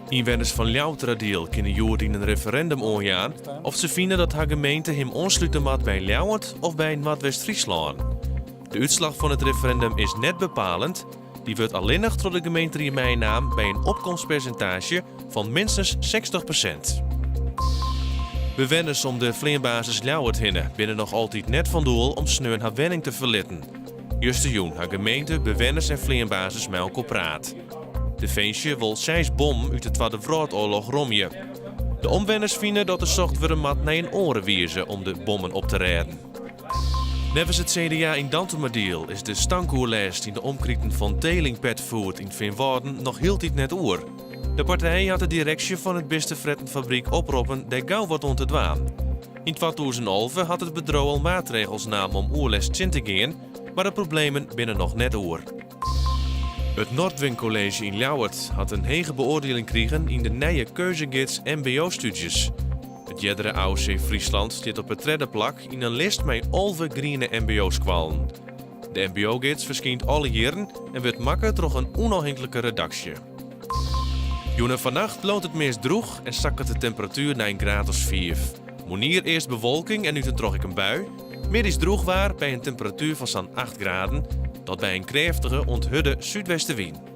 Inwoners van Ljouwerterdiel kunnen Joerdien een referendum aangaan of ze vinden dat haar gemeente hem aansluiten moet bij Ljouwert of bij Noordwest-Friesland. De uitslag van het referendum is net bepalend. Die wordt alleen nog door de gemeente Riemeijnaam bij een opkomstpercentage van minstens 60%. Bewoners om de vleerbasis Ljouwert hinnen binnen nog altijd net van doel om sneu haar wenning te verlitten. Juste joen haar gemeente, bewoners en vleerbasis met elkaar praat. De feestje wil 6 bom uit de Tweede Wereldoorlog romje. De omwoners vinden dat de software mat naar een oren wiezen om de bommen op te redden. Nevens het CDA in Dantemadiel is de stankoerlijst in de omkrieten van Teling Petfood in Veenwouden nog heel tijd net oer. De partij had de directie van het Beste Frettenfabriek oproepen dat gauw wat om te dwaan. In 2011 had het bedrijf al maatregels nam om oerlijst in te gaan, maar de problemen binnen nog net oer. Het Noordwind College in Ljouwert had een hege beoordeling gekregen in de nieuwe keuzegids MBO-studies. Het Jeddere AOC Friesland staat op het derde plak in een lijst met alle groene MBO-squallen. De MBO-gids verschijnt alle jaren en wordt makkelijk door een onafhankelijke redactie. Joenen vannacht loont het meest droog en zakken de temperatuur naar een graad of 5. Monier eerst bewolking en nu trok ik een bui. Middags droog waar bij een temperatuur van zo'n 8 graden, tot bij een krachtige onthudde zuidwestenwind.